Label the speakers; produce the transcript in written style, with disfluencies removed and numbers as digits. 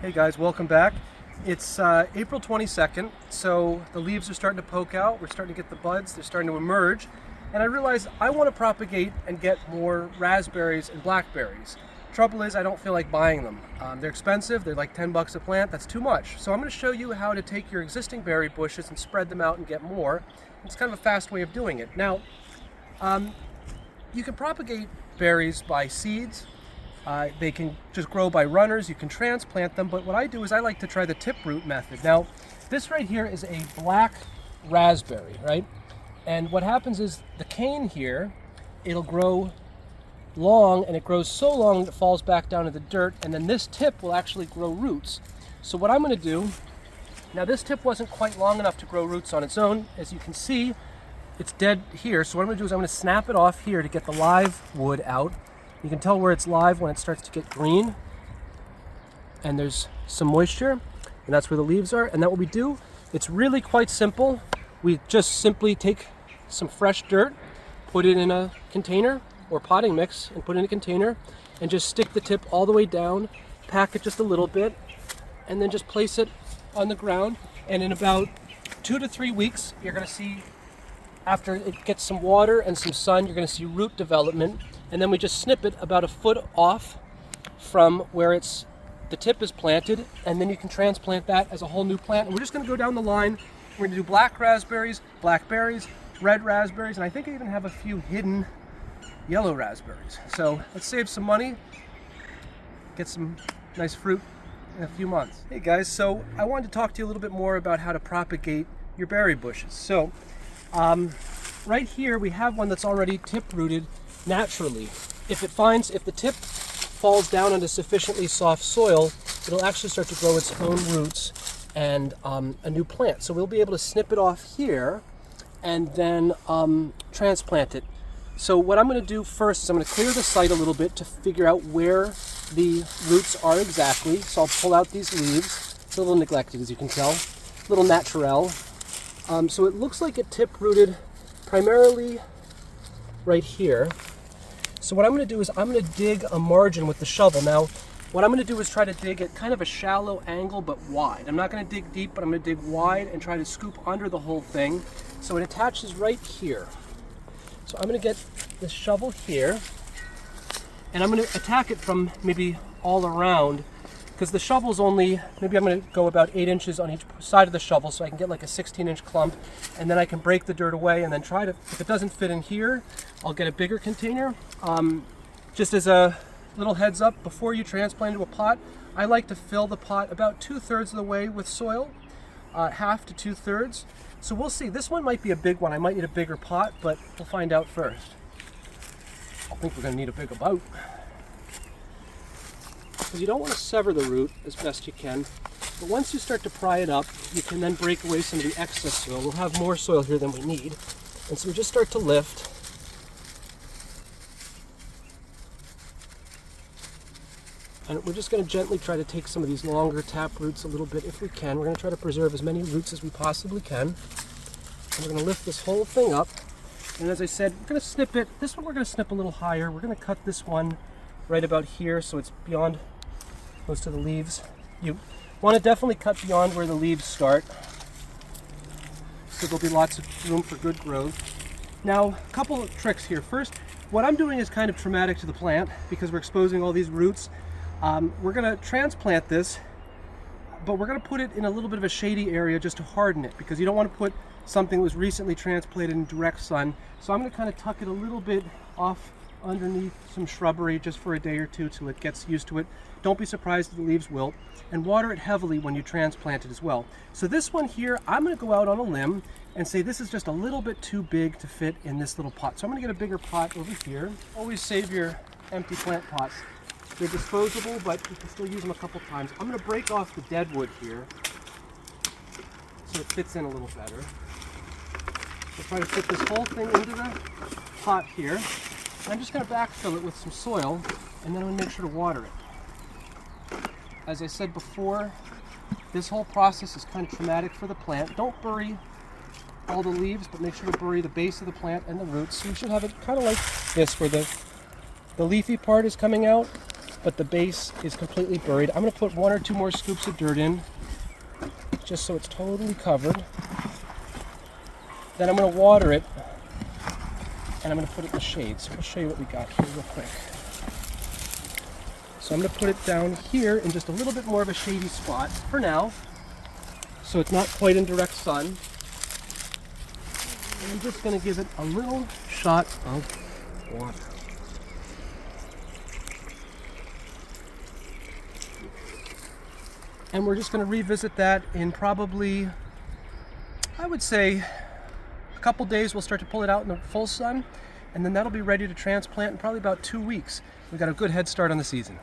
Speaker 1: Hey guys, welcome back. It's April 22nd, so the leaves are starting to poke out. We're starting to get the buds, they're starting to emerge. And I realized I want to propagate and get more raspberries and blackberries. Trouble is, I don't feel like buying them. They're expensive, they're like 10 bucks a plant, that's too much. So I'm going to show you how to take your existing berry bushes and spread them out and get more. It's kind of a fast way of doing it. Now, you can propagate berries by seeds. They can just grow by runners, you can transplant them, but what I do is I like to try the tip root method. Now, this right here is a black raspberry, right? And what happens is the cane here, it'll grow long, and it grows so long that it falls back down to the dirt, and then this tip will actually grow roots. So what I'm going to do, now this tip wasn't quite long enough to grow roots on its own. As you can see, it's dead here. So what I'm going to do is I'm going to snap it off here to get the live wood out. You can tell where it's live when it starts to get green, and there's some moisture, and that's where the leaves are. And that what we do, it's really quite simple. We just simply take some fresh dirt, put it in a container or potting mix and put it in a container, and just stick the tip all the way down, pack it just a little bit, and then just place it on the ground. And in about 2 to 3 weeks, you're going to see, after it gets some water and some sun, you're going to see root development. And then we just snip it about a foot off from where the tip is planted, and then you can transplant that as a whole new plant. And we're just going to go down the line. We're going to do black raspberries, blackberries, red raspberries, and I think I even have a few hidden yellow raspberries. So let's save some money, get some nice fruit in a few months. Hey guys, so I wanted to talk to you a little bit more about how to propagate your berry bushes. So right here we have one that's already tip rooted naturally. If the tip falls down onto sufficiently soft soil, it'll actually start to grow its own roots and a new plant. So we'll be able to snip it off here and then transplant it. So what I'm going to do first is I'm going to clear the site a little bit to figure out where the roots are exactly. So I'll pull out these leaves. It's a little neglected, as you can tell, a little naturel. So it looks like it tip rooted primarily right here. So what I'm going to do is I'm going to dig a margin with the shovel. Now, what I'm going to do is try to dig at kind of a shallow angle but wide. I'm not going to dig deep, but I'm going to dig wide and try to scoop under the whole thing so it attaches right here. So I'm going to get this shovel here, and I'm going to attack it from maybe all around, because the shovel's only, maybe I'm going to go about 8 inches on each side of the shovel so I can get like a 16-inch clump, and then I can break the dirt away and then try to, if it doesn't fit in here, I'll get a bigger container. Just as a little heads up, before you transplant into a pot, I like to fill the pot about 2/3 of the way with soil, half to 2/3. So we'll see. This one might be a big one. I might need a bigger pot, but we'll find out first. I think we're going to need a bigger boat. Because you don't want to sever the root as best you can, but once you start to pry it up, you can then break away some of the excess soil. We'll have more soil here than we need, and so we just start to lift. And we're just going to gently try to take some of these longer tap roots a little bit if we can. We're going to try to preserve as many roots as we possibly can. And we're going to lift this whole thing up. And as I said, we're going to snip it. This one we're going to snip a little higher. We're going to cut this one right about here so it's beyond most of the leaves. You want to definitely cut beyond where the leaves start, so there'll be lots of room for good growth. Now, a couple of tricks here. First, what I'm doing is kind of traumatic to the plant because we're exposing all these roots. We're going to transplant this, but we're going to put it in a little bit of a shady area just to harden it, because you don't want to put something that was recently transplanted in direct sun. So I'm going to kind of tuck it a little bit off underneath some shrubbery just for a day or two till it gets used to it. Don't be surprised if the leaves wilt, and water it heavily when you transplant it as well. So this one here, I'm going to go out on a limb and say this is just a little bit too big to fit in this little pot. So I'm going to get a bigger pot over here. Always save your empty plant pots. They're disposable, but you can still use them a couple times. I'm going to break off the dead wood here so it fits in a little better. We'll try to fit this whole thing into the pot here. I'm just going to backfill it with some soil, and then I'm going to make sure to water it. As I said before, this whole process is kind of traumatic for the plant. Don't bury all the leaves, but make sure to bury the base of the plant and the roots. So you should have it kind of like this, where the leafy part is coming out, but the base is completely buried. I'm going to put 1 or 2 more scoops of dirt in, just so it's totally covered. Then I'm going to water it, and I'm going to put it in the shade. So we'll show you what we got here real quick. So I'm going to put it down here in just a little bit more of a shady spot for now, so it's not quite in direct sun. And I'm just going to give it a little shot of water. And we're just going to revisit that in probably, I would say, a couple days. We'll start to pull it out in the full sun, and then that'll be ready to transplant in probably about 2 weeks. We've got a good head start on the season.